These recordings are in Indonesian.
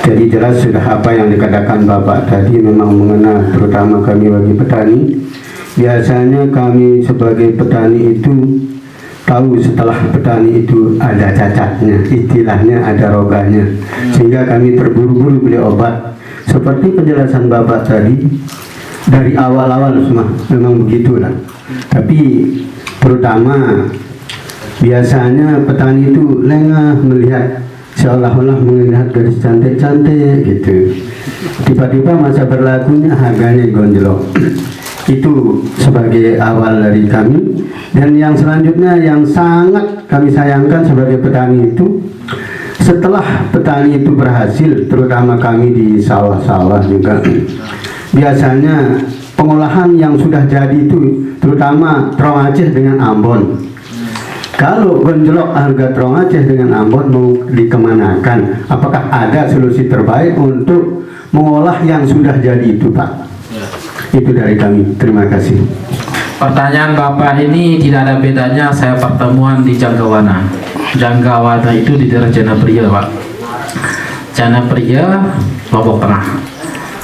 Jadi jelas sudah apa yang dikatakan Bapak tadi memang mengena terutama kami bagi petani. Biasanya kami sebagai petani itu tahu setelah petani itu ada cacatnya, istilahnya ada roganya, sehingga kami terburu-buru beli obat. Seperti penjelasan Bapak tadi, dari awal-awal memang begitulah. Tapi terutama biasanya petani itu lengah melihat, seolah-olah melihat gadis cantik-cantik gitu. Tiba-tiba masa berlakunya harganya gonjlok. Itu sebagai awal dari kami. Dan yang selanjutnya yang sangat kami sayangkan sebagai petani itu, setelah petani itu berhasil, terutama kami di sawah-sawah juga, biasanya pengolahan yang sudah jadi itu, terutama terong Aceh dengan Ambon. Kalau gonjlok harga terong Aceh dengan Ambon mau dikemanakan? Apakah ada solusi terbaik untuk mengolah yang sudah jadi itu, Pak? Itu dari kami. Terima kasih. Pertanyaan Bapak ini tidak ada bedanya saya pertemuan di Janggawana. Janggawana itu di daerah Janabria, Pak. Janabria, Lombok Tengah.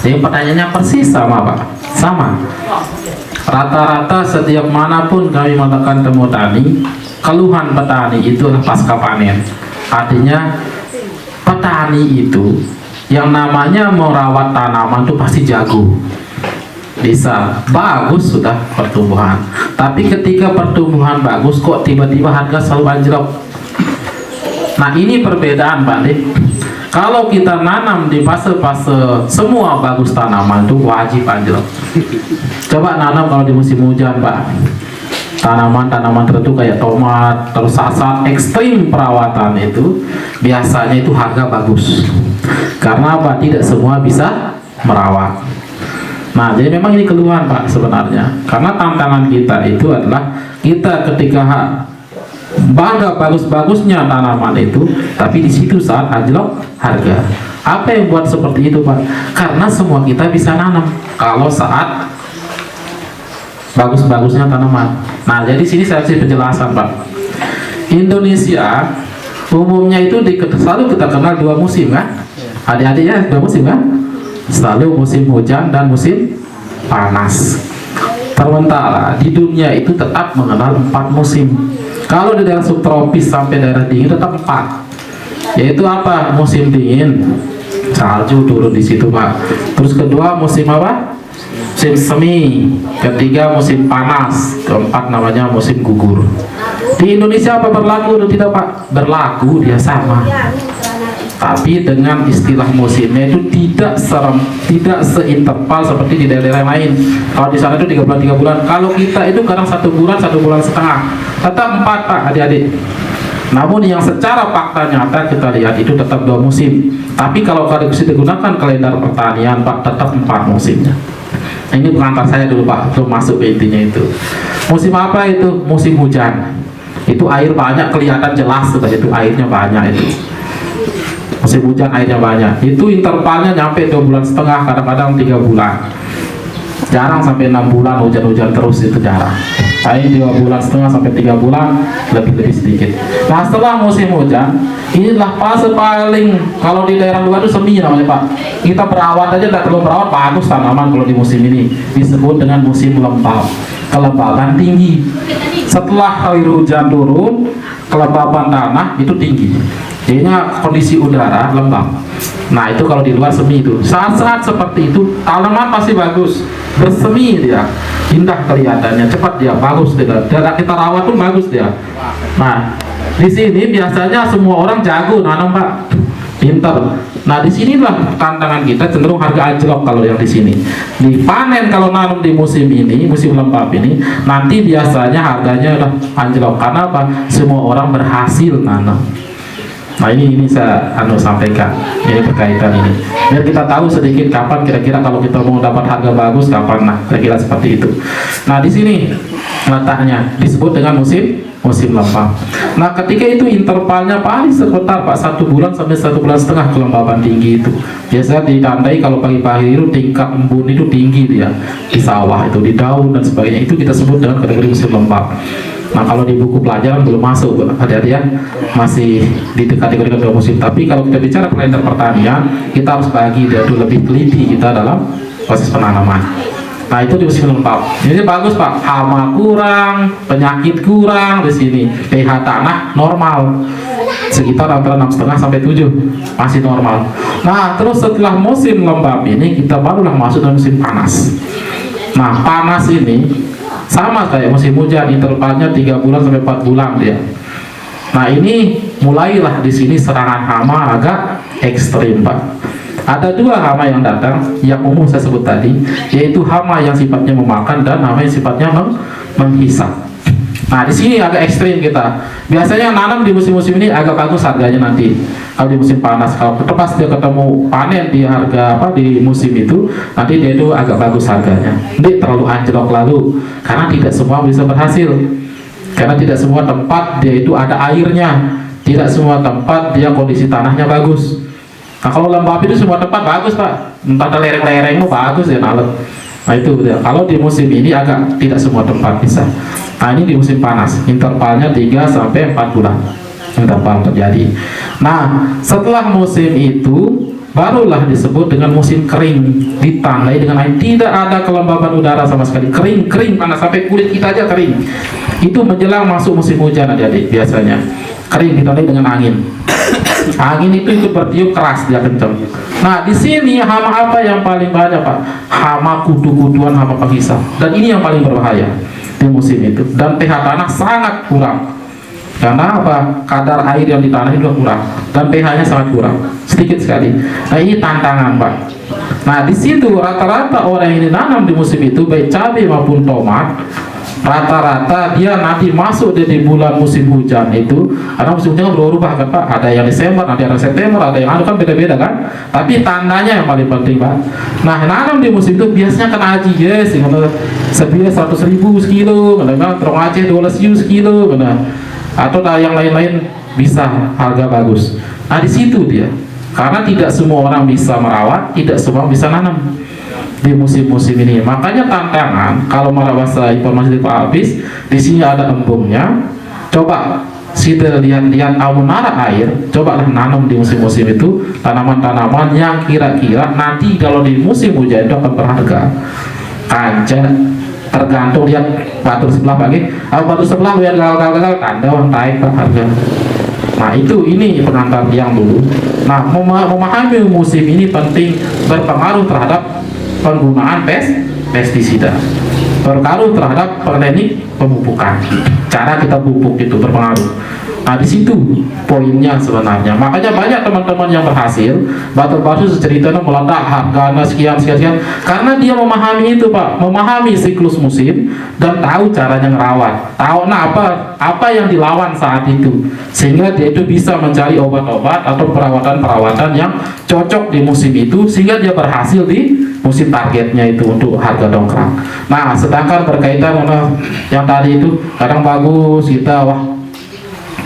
Jadi pertanyaannya persis sama, Pak. Sama. Rata-rata setiap manapun kami melakukan temu tani, keluhan petani itu adalah pasca panen. Artinya petani itu yang namanya merawat tanaman itu pasti jago, bisa bagus sudah pertumbuhan. Tapi ketika pertumbuhan bagus kok tiba-tiba harga selalu anjlok. Nah ini perbedaan, Pak Dik. Kalau kita nanam di fase-fase semua bagus tanaman itu wajib anjlok. Coba nanam kalau di musim hujan, Pak. Tanaman-tanaman tertentu kayak tomat, terus saat ekstrim perawatan itu biasanya itu harga bagus. Karena apa? Tidak semua bisa merawat. Nah, jadi memang ini keluhan, Pak, sebenarnya. Karena tantangan kita itu adalah kita ketika bangga bagus-bagusnya tanaman itu, tapi di situ saat anjlok harga. Apa yang buat seperti itu, Pak? Karena semua kita bisa nanam kalau saat bagus-bagusnya tanaman. Nah, jadi sini saya kasih penjelasan, Pak. Indonesia umumnya itu selalu kita kenal dua musim, kan? Adik-adik ya, dua musim, kan? Selalu musim hujan dan musim panas. Sementara di dunia itu tetap mengenal 4 musim. Kalau di daerah subtropis sampai daerah dingin tetap 4. Yaitu apa? Musim dingin, salju turun di situ, Pak. Terus kedua musim apa? Musim semi. Ketiga musim panas. Keempat namanya musim gugur. Di Indonesia apa berlaku atau tidak, Pak? Berlaku, dia sama. Tapi dengan istilah musimnya itu tidak seinterval seperti di daerah lain. Kalau di sana itu 3 bulan. Kalau kita itu kadang 1 bulan, 1 bulan setengah. Tetap 4, Pak, adik-adik. Namun yang secara fakta nyata kita lihat itu tetap 2 musim. Tapi kalau digunakan kalender pertanian, Pak, tetap 4 musimnya. Ini pengantar saya dulu, Pak, untuk masuk ke intinya itu. Musim apa itu? Musim hujan. Itu air banyak, kelihatan jelas sudah itu airnya banyak itu. Musim hujan airnya banyak. Itu intervalnya nyampe 2 bulan setengah, kadang-kadang 3 bulan. Jarang sampai 6 bulan hujan-hujan terus, itu jarang. Air 2 bulan setengah sampai 3 bulan, lebih sedikit. Nah, setelah musim hujan, inilah fase paling, kalau di daerah luar itu semi namanya, Pak. Kita berawat aja tidak perlu berawat, bagus tanaman kalau di musim ini. Disebut dengan musim lembab. Kelembaban tinggi. Setelah air hujan turun, kelembaban tanah itu tinggi. Jadinya kondisi udara lembab. Nah, itu kalau di luar semi itu. Saat-saat seperti itu, tanaman pasti bagus. Bersemi dia, indah kelihatannya, cepat dia, bagus dia. Kita rawat pun bagus dia. Nah, di sini biasanya semua orang jago nanam, Pak. Pintar. Nah, disinilah tantangan kita, cenderung harga anjlok kalau yang di sini. Dipanen kalau nanam di musim ini, musim lembab ini, nanti biasanya harganya udah anjlok. Karena apa? Semua orang berhasil nanam. Nah, ini saya sampaikan, ini berkaitan ini. Biar kita tahu sedikit kapan kira-kira kalau kita mau dapat harga bagus kapan, nah kira-kira seperti itu. Nah, di sini letaknya disebut dengan musim musim lembab. Nah ketika itu intervalnya paling sebentar Pak, 1 bulan sampai 1,5 bulan kelembaban tinggi itu. Biasanya ditandai kalau pagi-pagi itu tingkat embun itu tinggi dia di sawah itu, di daun dan sebagainya. Itu kita sebut dengan kategori musim lembab. Nah kalau di buku pelajaran belum masuk, hati-hati ya, masih di kategori musim. Tapi kalau kita bicara kalender pertanian, kita harus bagi dia itu lebih teliti kita dalam proses penanaman. Nah itu di musim lembab. Ini bagus Pak, hama kurang, penyakit kurang di sini, pH tanah normal, sekitar antara 6,5 sampai 7 masih normal. Nah terus setelah musim lembab ini kita barulah masuk ke musim panas. Nah panas ini sama kayak musim hujan, intervalnya 3 bulan sampai 4 bulan dia. Nah ini mulailah di sini serangan hama agak ekstrim Pak. Ada 2 hama yang datang, yang umum saya sebut tadi, yaitu hama yang sifatnya memakan dan hama yang sifatnya menghisap. Nah di sini agak ekstrim kita. Biasanya nanam di musim-musim ini agak bagus harganya nanti. Kalau di musim panas, kalau pas dia ketemu panen di harga di musim itu, nanti dia itu agak bagus harganya. Nanti terlalu anjlok lalu, karena tidak semua bisa berhasil. Karena tidak semua tempat dia itu ada airnya, tidak semua tempat dia kondisi tanahnya bagus. Nah kalau lembab itu semua tempat bagus Pak, entah ada lereng-lereng bagus ya nalet. Nah itu dia. Kalau di musim ini agak tidak semua tempat bisa. Nah ini di musim panas, intervalnya 3 sampai 4 bulan interval terjadi. Nah setelah musim itu barulah disebut dengan musim kering, ditandai dengan air, tidak ada kelembaban udara sama sekali, kering panas sampai kulit kita aja kering. Itu menjelang masuk musim hujan adik-adik, biasanya kering ditandai dengan angin. Angin itu ikut bertiup keras, dia kencang. Nah di sini hama apa yang paling banyak Pak? Hama kutu-kutuan, hama penghisap. Dan ini yang paling berbahaya di musim itu. Dan pH tanah sangat kurang. Karena apa? Kadar air yang di tanah itu kurang dan pH-nya sangat kurang, sedikit sekali. Nah ini tantangan Pak. Nah di situ rata-rata orang yang nanam di musim itu, baik cabai maupun tomat, rata-rata dia nanti masuk di bulan musim hujan itu, karena musim hujan berubah kan Pak, ada yang Desember, ada yang September, ada yang kan beda-beda kan, tapi tandanya yang paling penting Pak. Nah nanam di musim itu biasanya kena haji yes, sebiar 100.000 sekilo, kadang terong Aceh 12 sekilo, atau yang lain-lain bisa harga bagus. Nah di situ dia, karena tidak semua orang bisa merawat, tidak semua bisa nanam di musim-musim ini. Makanya tantangan kalau bahasa informasi dari Pak Hafiz, di sini ada embungnya. Coba kita lihat-lihat menara air, cobalah nanam di musim-musim itu tanaman-tanaman yang kira-kira nanti kalau di musim hujan itu akan berharga. Kaca tergantung lihat batu sebelah pagi, batu sebelah lihat gagal tanda orang naik harga. Nah ini pengantar yang dulu. Nah memahami musim ini penting, berpengaruh terhadap penggunaan pestisida, berpengaruh terhadap teknik pemupukan, cara kita pupuk itu berpengaruh. Nah di situ poinnya sebenarnya. Makanya banyak teman-teman yang berhasil, batu-batu ceritanya meledak harganya sekian, karena dia memahami itu Pak, memahami siklus musim dan tahu caranya ngerawat, tahu apa yang dilawan saat itu, sehingga dia itu bisa mencari obat-obat atau perawatan-perawatan yang cocok di musim itu, sehingga dia berhasil di musim targetnya itu untuk harga dongkrak. Nah sedangkan berkaitan dengan yang tadi itu kadang bagus kita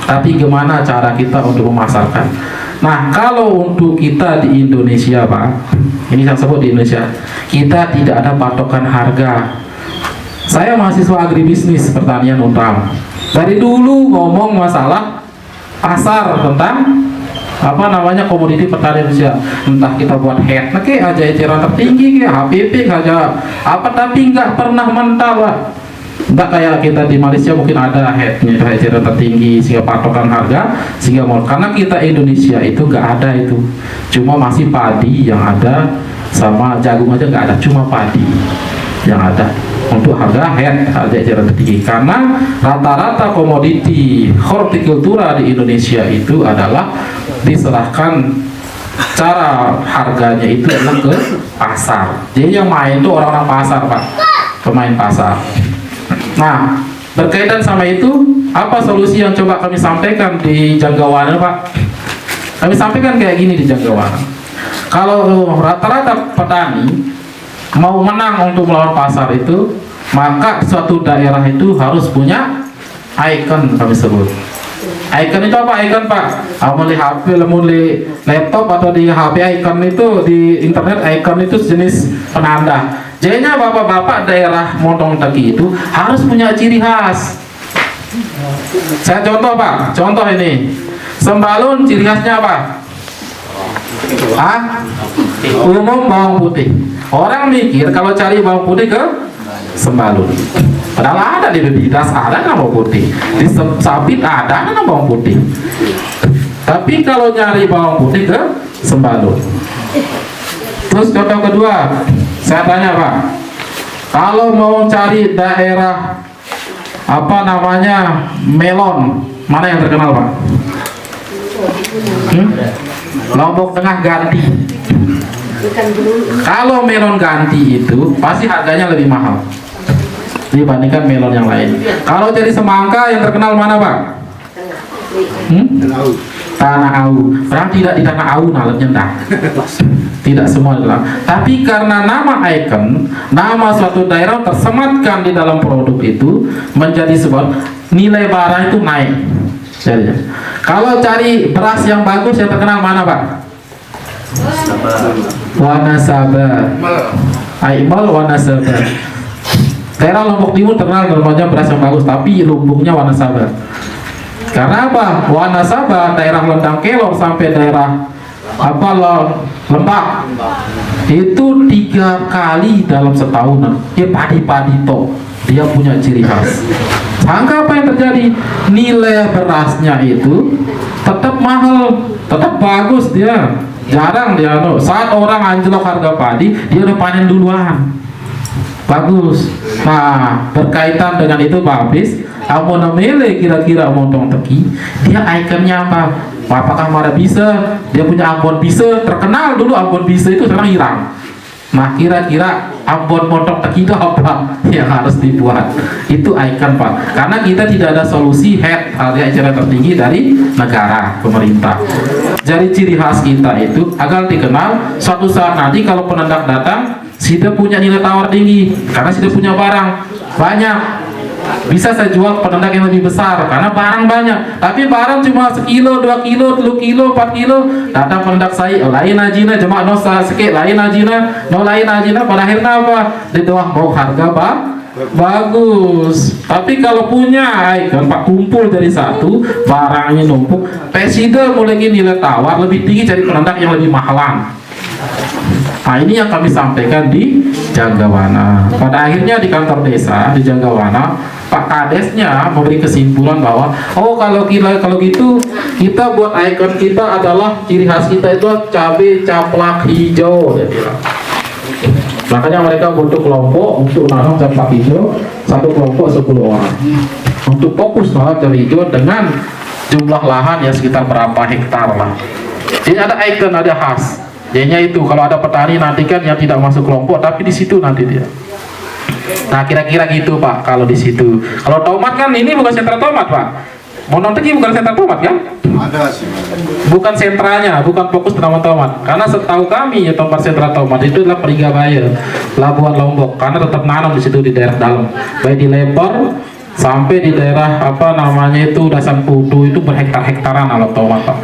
tapi gimana cara kita untuk memasarkan. Nah kalau untuk kita di Indonesia Pak, ini saya sebut di Indonesia, kita tidak ada patokan harga. Saya mahasiswa agribisnis pertanian Unram, dari dulu ngomong masalah pasar tentang komoditi pertanian Indonesia, entah kita buat head aja eceran tertinggi HPP aja tapi nggak pernah mental Pak. Enggak kayak kita di Malaysia mungkin ada headnya, eceran tertinggi sehingga patokan harga, sehingga karena kita Indonesia itu nggak ada itu, cuma masih padi yang ada sama jagung aja nggak ada, cuma padi yang ada untuk harga eceran tertinggi. Karena rata-rata komoditi hortikultura di Indonesia itu adalah diserahkan cara harganya itu adalah ke pasar. Jadi yang main itu orang-orang pasar Pak, pemain pasar. Nah berkaitan sama itu, apa solusi yang coba kami sampaikan di Janggawana Pak? Kami sampaikan kayak gini di Janggawana. Kalau rata-rata petani mau menang untuk melawan pasar itu, maka suatu daerah itu harus punya icon kami sebut. Icon itu apa? Icon Pak? Kamu di HP, di laptop atau di HP, icon itu di internet, icon itu jenis penanda. Jadinya bapak-bapak daerah Montong Teki itu harus punya ciri khas. Saya contoh Pak, contoh ini sembalun ciri khasnya apa? Umum bawang putih. Orang mikir kalau cari bawang putih ke sembalun. Padahal ada di Bebidas, ada kan bawang putih. Di Sabit ada kan bawang putih. Tapi kalau nyari bawang putih ke sembalun. Terus contoh kedua, saya tanya Pak, kalau mau cari daerah apa namanya melon, mana yang terkenal Pak? Lombok Tengah Ganti. Kalau melon Ganti itu pasti harganya lebih mahal dibandingkan melon yang lain. Kalau jadi semangka yang terkenal mana Pak? Tanah Au. Padahal tidak di Tanah Au nalepnya dah. Tidak semua adalah. Tapi karena nama icon, nama suatu daerah tersematkan di dalam produk itu menjadi sebuah nilai barang itu naik. Jadi, kalau cari beras yang bagus yang terkenal mana Pak? Wanasaba. Aimal Wanasaba. Daerah Lombok Timur terkenal namanya beras yang bagus, tapi lumbungnya Wanasaba. Karena apa? Wanasaba, daerah Lendang Kelor sampai daerah apa Lembak itu 3 kali dalam setahun. Dia padi-padi toh. Dia punya ciri khas. Sangka apa yang terjadi? Nilai berasnya itu tetap mahal, tetap bagus dia. Jarang dia saat orang anjlok harga padi, dia udah panen duluan. Bagus. Nah, berkaitan dengan itu Pak Hafiz, Amon Mele kira-kira Montong Teki, dia ikonnya apa? Apakah Mara bisa? Dia punya Ambon bisa, terkenal dulu Ambon bisa itu sekarang hilang. Nah, kira-kira Ambon Montong Teki itu apa yang harus dibuat? Itu ikon Pak. Karena kita tidak ada solusi harga eceran tertinggi dari negara, pemerintah. Jadi ciri khas kita itu agar dikenal suatu saat nanti kalau penendak datang, sudah punya nilai tawar tinggi karena sudah punya barang banyak. Bisa saya jual penendak yang lebih besar karena barang banyak, tapi barang cuma sekilo, 2 kilo, 3 kilo, 4 kilo. Datang penendak saya, lain ajina, cuma no sekit, lain ajina, no lain ajina. Pada akhirnya apa? Di doang mau harga bagus. Tapi kalau punya icon Pak kumpul dari satu, barangnya numpuk, presiden mulai nilai tawar lebih tinggi dari penendak yang lebih mahalan. Nah, ini yang kami sampaikan di Janggawana. Pada akhirnya di kantor desa di Janggawana, Pak Kadesnya memberi kesimpulan bahwa kalau gitu kita buat ikon kita adalah ciri khas kita itu cabai caplak hijau, dia bilang. Makanya mereka bentuk kelompok untuk nanam caplak hijau, satu kelompok 10 orang. Untuk fokus nanam cabai hijau dengan jumlah lahan yang sekitar berapa hektar lah. Jadi ada ikon, ada khas. Jadinya itu kalau ada petani nanti kan yang tidak masuk kelompok, tapi di situ nanti dia. Nah, kira-kira gitu Pak. Kalau di situ, kalau tomat kan ini bukan sentra tomat Pak. Montong Teki bukan sentra tomat kan? Ada sih. Bukan sentranya, bukan fokus penanaman tomat. Karena setahu kami ya tempat sentra tomat itu adalah Peringgabaya, Labuan Lombok. Karena tetap nanam di situ di daerah dalam, baik di Lepor sampai di daerah apa namanya itu Dasan Putu itu berhektar-hektaran alat tomat Pak.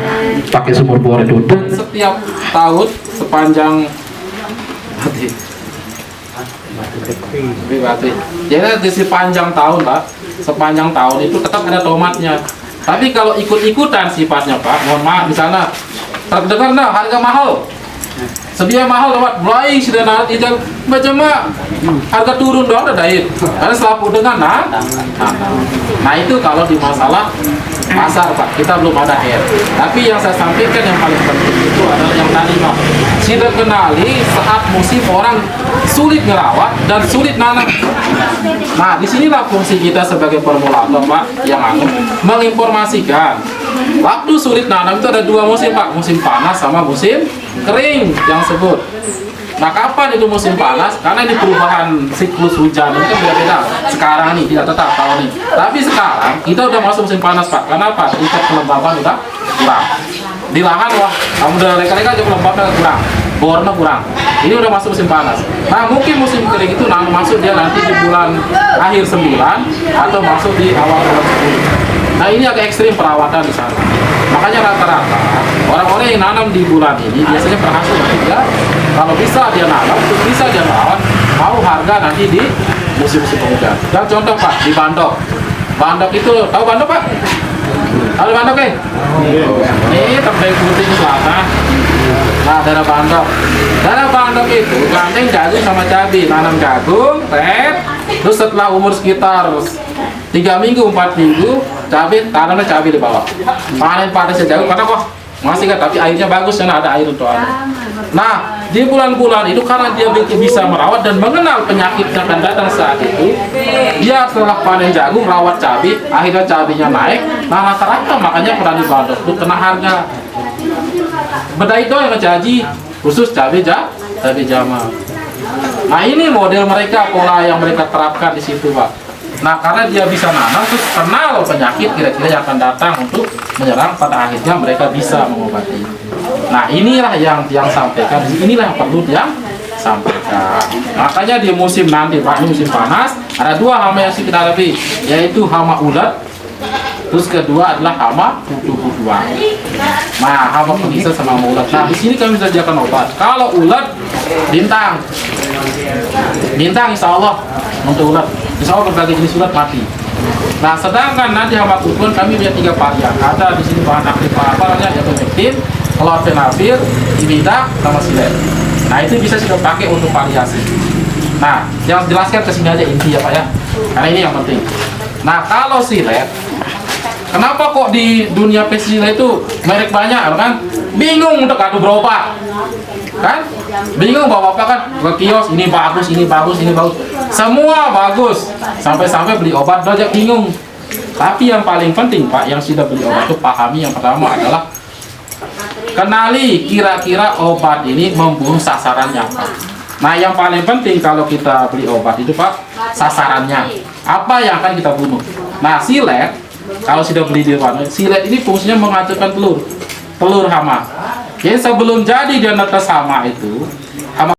Pakai sumur bor itu. Dan setiap tahun sepanjang jadi di sepanjang tahun Pak, sepanjang tahun itu tetap ada tomatnya. Tapi kalau ikut-ikutan sifatnya Pak, mohon maaf misalnya terdengar nah harga mahal, sedia mahal tomat, mulai sudah nanti itu macam harga turun dong ada dait. Karena selaku dengan nah itu kalau di masalah pasar Pak, kita belum ada Tapi yang saya sampaikan yang paling penting itu adalah yang tadi Pak, sudah kenali saat musim orang sulit ngerawat dan sulit nanam. Nah, disinilah fungsi kita sebagai formulator Pak, yang menginformasikan. Waktu sulit nanam itu ada 2 musim Pak, musim panas sama musim kering yang sebut. Nah, kapan itu musim panas? Karena ini perubahan siklus hujan ini kan beda-beda. Sekarang nih tidak tetap tahun ini. Tapi sekarang kita udah masuk musim panas Pak. Kenapa? Tingkat kelembaban udah kurang. Di lahan wah, kamu udah leka-leka aja kelembabnya kurang. bornya kurang. Ini udah masuk musim panas. Nah mungkin musim kering itu masuk dia nanti di bulan akhir 9 atau masuk di awal bulan 10. Nah ini agak ekstrim perawatan di sana. Makanya rata-rata orang-orang yang nanam di bulan ini biasanya berhasil ya. Kalau bisa dia nanam, bisa dia merawat, mau harga nanti di musim-musim penghujan. Dan contoh Pak di Bandok. Bandok itu tahu Bandok Pak? Tahu Bandok Ini terbaik putih di selatan. Nah daerah Bandok. Daerah Bandok itu gandeng jagung sama cabai. Nanam jagung, terus setelah umur sekitar 3 minggu, 4 minggu, tanamnya cabai di bawah. Panen pada jagung karena kok masih kan, tapi airnya bagus karena ada air untuk ada. Nah di bulan-bulan itu karena dia bisa merawat dan mengenal penyakit yang akan datang saat itu, dia setelah panen jagung rawat cabai, akhirnya cabainya naik. Nah rata-rata makanya petani Bandok itu kena harga. Beda itu yang ngejaji khusus cabai jamal. Nah ini model mereka, pola yang mereka terapkan di situ Pak. Nah karena dia bisa nanam terus kenal penyakit kira-kira yang akan datang untuk menyerang, pada akhirnya mereka bisa mengobati. Nah inilah yang sampaikan, inilah yang perlu dia sampaikan. Makanya di musim nanti Pak, musim panas ada 2 hama yang kita hadapi, yaitu hama ulat, terus kedua adalah hama kutu-kutuan. Nah hama pengisa sama hama ulat. Nah di sini kami sediakan obat. Kalau ulat bintang insya Allah untuk ulat. Insya Allah berbagai jenis ulat mati. Nah, sedangkan nanti hama kutuan kami punya 3 varian. Ada di sini bahan aktif apa namanya, yaitu mektin, klorfenavir, imidak, sama silet. Nah, itu bisa kita pakai untuk variasi. Nah, yang jelaskan ke sini aja inti ya Pak ya. Karena ini yang penting. Nah, kalau silet, kenapa kok di dunia pestisida itu merek banyak kan? Bingung untuk adu berobat. Kan? Bingung bawa apa kan ke kios, ini bagus, ini bagus, ini bagus. Semua bagus. Sampai-sampai beli obat aja bingung. Tapi yang paling penting Pak, yang sudah beli obat itu pahami yang pertama adalah kenali kira-kira obat ini membunuh sasarannya apa. Nah yang paling penting kalau kita beli obat itu Pak, sasarannya apa yang akan kita bunuh. Nah silet, kalau sudah beli di luar, silet ini fungsinya menghancurkan telur hama. Jadi sebelum jadi dia netes hama itu, hama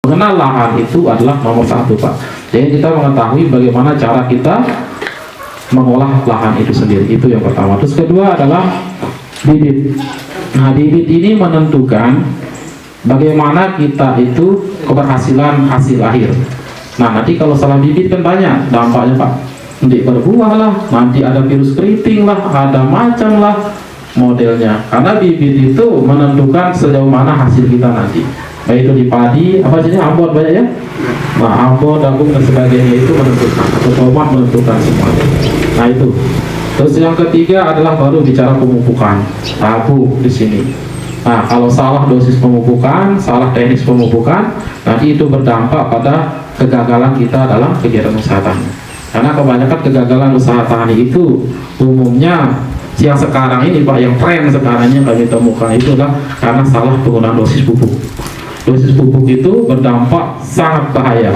Mengenal lahan itu adalah nomor satu, Pak. Jadi kita mengetahui bagaimana cara kita mengolah lahan itu sendiri. Itu yang pertama. Terus kedua adalah bibit. Nah, bibit ini menentukan bagaimana kita itu keberhasilan hasil akhir. Nah, nanti kalau salah bibit kan banyak dampaknya, Pak. Nanti berbuah lah, nanti ada virus keriting lah, ada macam lah modelnya. Karena bibit itu menentukan sejauh mana hasil kita nanti. Baik itu di padi, apa jenis ambon banyak ya? Nah, ambon, jagung dan sebagainya itu menentukan, atau tomat menentukan semuanya. Nah itu. Terus yang ketiga adalah baru bicara pemupukan, tabu di sini. Nah, kalau salah dosis pemupukan, salah teknis pemupukan, nanti itu berdampak pada kegagalan kita dalam kegiatan usaha tani. Karena kebanyakan kegagalan usaha tani itu umumnya yang sekarang ini, Pak, yang tren sekarang ini kami temukan itu adalah karena salah penggunaan dosis pupuk. Dosis pupuk itu berdampak sangat bahaya.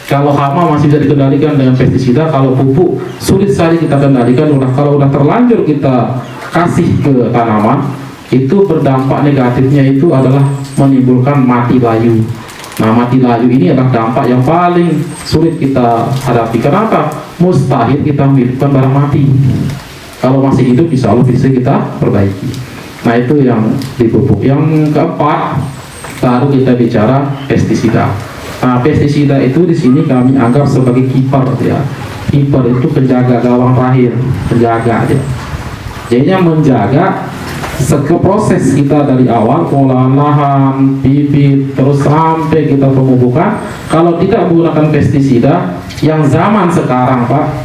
Kalau hama masih bisa dikendalikan dengan pestisida, kalau pupuk sulit sekali kita kendalikan. Kalau udah terlanjur kita kasih ke tanaman, itu berdampak negatifnya itu adalah menimbulkan mati layu. Nah, mati layu ini adalah dampak yang paling sulit kita hadapi. Kenapa? Mustahil kita menghidupkan barang mati. Kalau masih hidup, insya Allah bisa kita perbaiki. Nah, itu yang dipupuk. Yang keempat, baru kita bicara pestisida. Nah, pestisida itu di sini kami anggap sebagai kiper ya. Kiper itu penjaga gawang terakhir, penjaga ya. Jadinya menjaga proses kita dari awal pengolahan lahan, bibit, terus sampai kita pemupukan. Kalau tidak menggunakan pestisida yang zaman sekarang, Pak,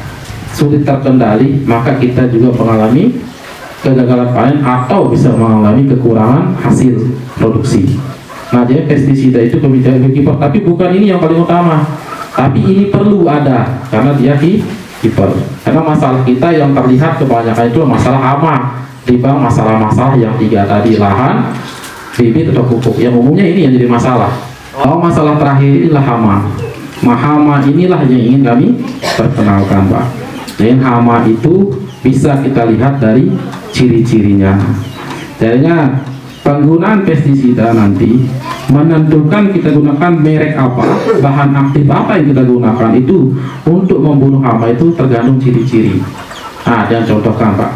sulit terkendali, maka kita juga mengalami kegagalan panen atau bisa mengalami kekurangan hasil produksi. Nah, jadi pestisida itu kebijakan kiper, tapi bukan ini yang paling utama. Tapi ini perlu ada karena dia kiper. Karena masalah kita yang terlihat kebanyakan itu masalah hama, dibanding masalah-masalah yang tiga tadi, lahan, bibit atau pupuk. Yang umumnya ini yang jadi masalah. Oh, masalah terakhir inilah hama. Hama inilah yang ingin kami perkenalkan, Pak. Dan hama itu bisa kita lihat dari ciri-cirinya. Jadinya penggunaan pestisida nanti menentukan kita gunakan merek apa, bahan aktif apa yang kita gunakan itu untuk membunuh hama itu tergantung ciri-ciri. Nah, dan contohkan, Pak.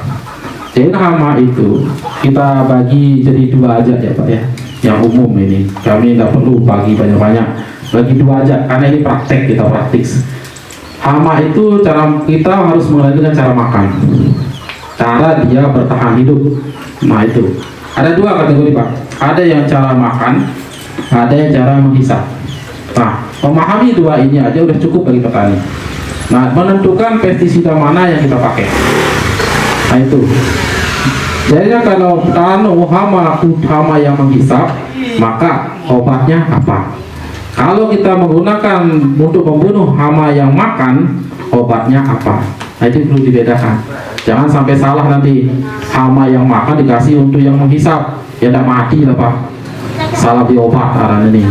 Jadi hama itu kita bagi jadi dua aja ya, Pak ya. Yang umum ini kami tidak perlu bagi banyak-banyak, bagi dua aja karena ini praktek, kita praktis. Hama itu cara kita harus mulai dengan cara makan, cara dia bertahan hidup. Nah, itu ada dua kategori, Pak. Ada yang cara makan, ada yang cara menghisap. Nah, memahami dua ini aja udah cukup bagi petani. Nah, menentukan pestisida mana yang kita pakai. Nah, itu. Jadinya kalau hama yang menghisap, maka obatnya apa? Kalau kita menggunakan untuk membunuh hama yang makan, obatnya apa? Nah, itu perlu dibedakan. Jangan sampai salah nanti hama yang makan dikasih untuk yang menghisap, ya tidak mati lah, Pak. Salah di obat arah ini.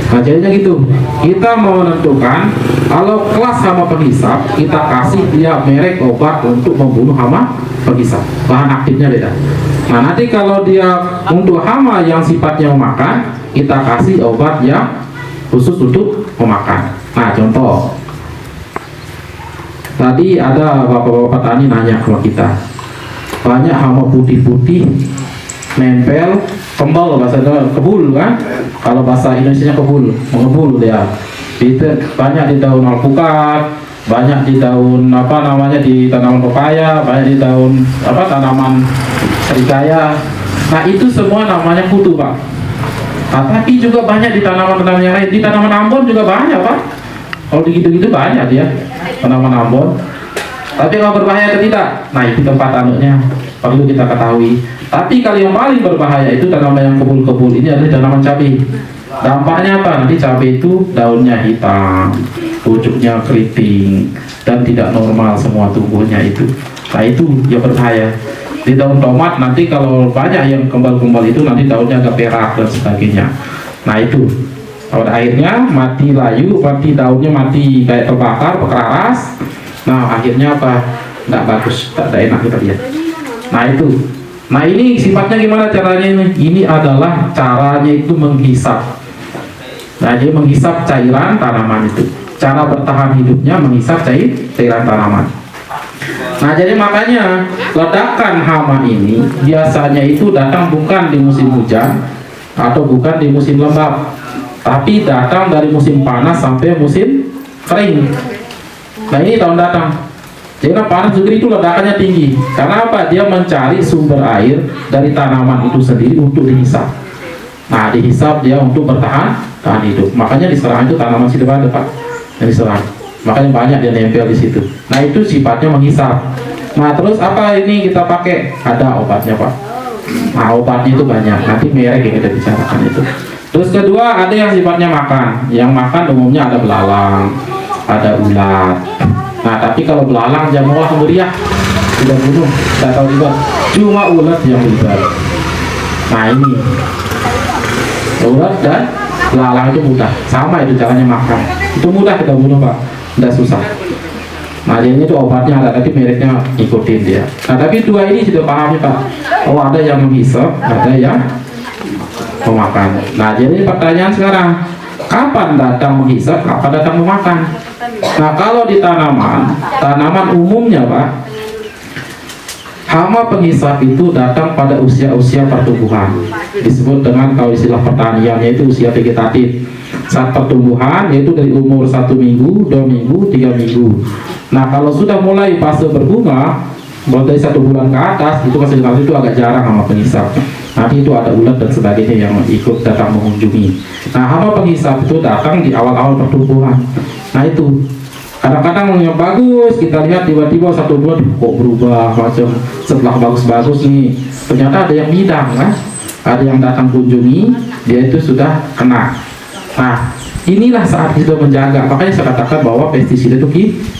Nah, jadinya gitu. Kita mau menentukan kalau kelas hama penghisap, kita kasih dia merek obat untuk membunuh hama penghisap. Bahan aktifnya beda. Nah, nanti kalau dia untuk hama yang sifatnya memakan, kita kasih obat yang khusus untuk memakan. Nah, contoh. Tadi ada bapak-bapak tani nanya ke kita, banyak hama putih-putih nempel, kembal bahasa kebul kan? Kalau bahasa Indonesianya kebul, mengebul dia. Itu banyak di daun alpukat, banyak di daun apa namanya di tanaman pepaya, banyak di daun apa tanaman serikaya. Nah, itu semua namanya kutu, Pak. Nah, tapi juga banyak di tanaman-tanaman yang lain, di tanaman ambon juga banyak, Pak. Kalau gitu-gitu banyak dia tanaman ambon. Tapi kalau berbahaya atau tidak, nah itu tempat anutnya perlu kita ketahui. Tapi kalau yang paling berbahaya itu tanaman yang kebul-kebul ini adalah tanaman cabai. Dampaknya apa? Nanti cabai itu daunnya hitam, pucuknya keriting, dan tidak normal semua tumbuhnya itu. Nah, itu yang berbahaya. Di daun tomat nanti kalau banyak yang kembal-kembal itu nanti daunnya agak perak dan sebagainya. Nah, itu. Pada akhirnya mati layu, mati daunnya mati kayak terbakar, keras. Nah, akhirnya apa? Tidak bagus, tidak enak kita lihat. Nah, itu. Nah, ini sifatnya gimana caranya ini? Ini adalah caranya itu menghisap. Nah, dia menghisap cairan tanaman itu. Cara bertahan hidupnya menghisap cairan tanaman. Nah, jadi makanya ledakan hama ini biasanya itu datang bukan di musim hujan atau bukan di musim lembab, tapi datang dari musim panas sampai musim kering. Nah, ini tahun datang. Jadi panas juga itu ledakannya tinggi. Karena apa? Dia mencari sumber air dari tanaman itu sendiri untuk dihisap. Nah, dihisap dia untuk tahan hidup. Makanya diserang itu tanaman sidebar, Pak. Yang diserang. Makanya banyak dia nempel di situ. Nah, itu sifatnya menghisap. Nah, terus apa ini kita pakai? Ada obatnya, Pak. Nah, obatnya itu banyak. Nanti merek yang kita bicarakan itu. Terus kedua, ada yang sifatnya makan. Yang makan umumnya ada belalang, ada ulat. Nah, tapi kalau belalang jangan malah meriah, tidak bunuh, tidak tahu juga. Cuma ulat yang ribet. Nah, ini ulat dan belalang itu mudah, sama itu caranya makan. Itu mudah kita bunuh, Pak, tidak susah. Nah, ini tuh obatnya ada, tapi mereknya ikutin dia. Nah, tapi dua ini sudah paham, Pak. Oh, ada yang menghisap, ada yang memakan. Nah, jadi pertanyaan sekarang, kapan datang menghisap, kapan datang memakan? Nah, kalau di tanaman umumnya, Pak, hama penghisap itu datang pada usia-usia pertumbuhan. Disebut dengan, kalau istilah pertanian, yaitu usia vegetatif. Saat pertumbuhan, yaitu dari umur 1 minggu, 2 minggu, 3 minggu. Nah, kalau sudah mulai fase berbunga, mulai dari 1 bulan ke atas, itu fase itu agak jarang hama penghisap. Nanti itu ada ulat dan sebagainya yang ikut datang mengunjungi. Nah, hama penghisap itu datang di awal-awal pertumbuhan. Nah, itu kadang-kadang yang bagus kita lihat tiba-tiba 1 bulan kok berubah macam, setelah bagus-bagus nih ternyata ada yang bidang, kan? Ada yang datang kunjungi, dia itu sudah kena. Nah, inilah saat kita menjaga. Makanya saya katakan bahwa pestisida itu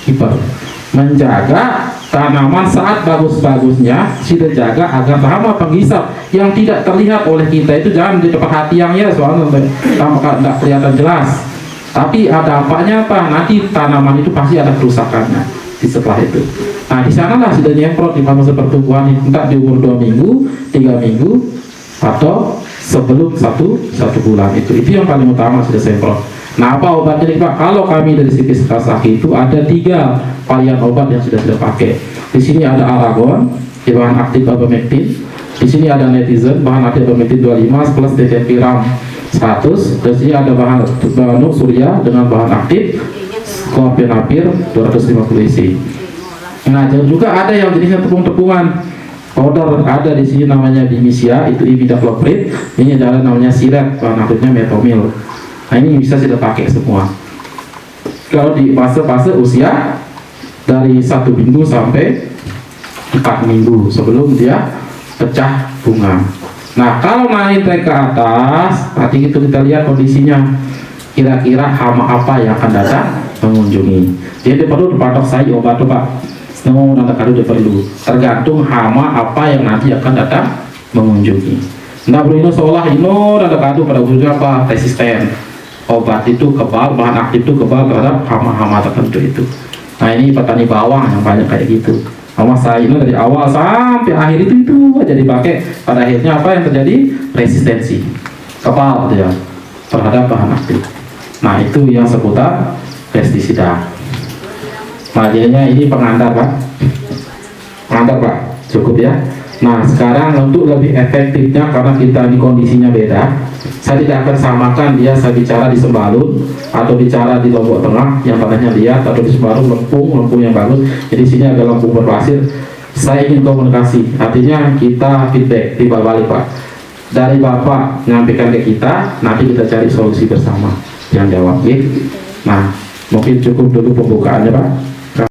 kiper, menjaga tanaman saat bagus-bagusnya, kita jaga agar hama penghisap yang tidak terlihat oleh kita itu jangan di depan hati yang ya, soalnya tidak kelihatan jelas. Tapi ada dampaknya apa? Nanti tanaman itu pasti ada kerusakannya di setelah itu. Nah, di sanalah sudah nyemprot di fase pertumbuhan, entah di umur 2 minggu, 3 minggu, atau sebelum satu bulan itu yang paling utama sudah semprot. Nah, apa obatnya nih, Pak? Kalau kami dari Sipis Kasaki itu ada 3 varian obat yang sudah pakai. Di sini ada Aragon, bahan aktif abamectin. Di sini ada Netizen, bahan aktif abamectin 25 plus Difenviram 100. Di sini ada bahan Surya dengan bahan aktif Clopidogrel 250 isi. Nah, dan juga ada yang jenisnya tepung-tepungan. Powder ada di sini namanya Dimisia, itu imidacloprid. Ini adalah namanya siret, bahan aktifnya metomil. Nah, ini bisa kita pakai semua. Kalau di fase-fase usia dari 1 minggu sampai 4 minggu sebelum dia pecah bunga. Nah, kalau naik ke atas, nanti itu kita lihat kondisinya. Kira-kira hama apa yang akan datang mengunjungi. Jadi perlu dipatok saya obat tuh, Pak. Semua nanti kado dia perlu. Tergantung hama apa yang nanti akan datang mengunjungi. Nah, bro, seolah ada kado pada khususnya apa? Resisten. Obat itu kebal, bahan aktif itu kebal terhadap hama-hama tertentu itu. Nah, ini petani bawang yang banyak kayak gitu. Hama saya ini dari awal sampai akhir itu aja dipakai. Pada akhirnya apa yang terjadi? Resistensi. Kebal dia terhadap bahan aktif. Nah, itu yang seputar pestisida. Majanya ini pengantar, Pak. Pengantar, Pak. Cukup ya. Nah, sekarang untuk lebih efektifnya, karena kita di kondisinya beda, saya tidak akan samakan dia saya bicara di Sembalun atau bicara di Lombok Tengah yang tanahnya liat, atau di Sembalun lempung yang bagus. Jadi sini ada lempung berpasir. Saya ingin komunikasi, artinya kita feedback timbal balik, Pak. Dari Bapak menyampaikan ke kita, nanti kita cari solusi bersama yang jawab. Nah, mungkin cukup dulu pembukaannya, Pak.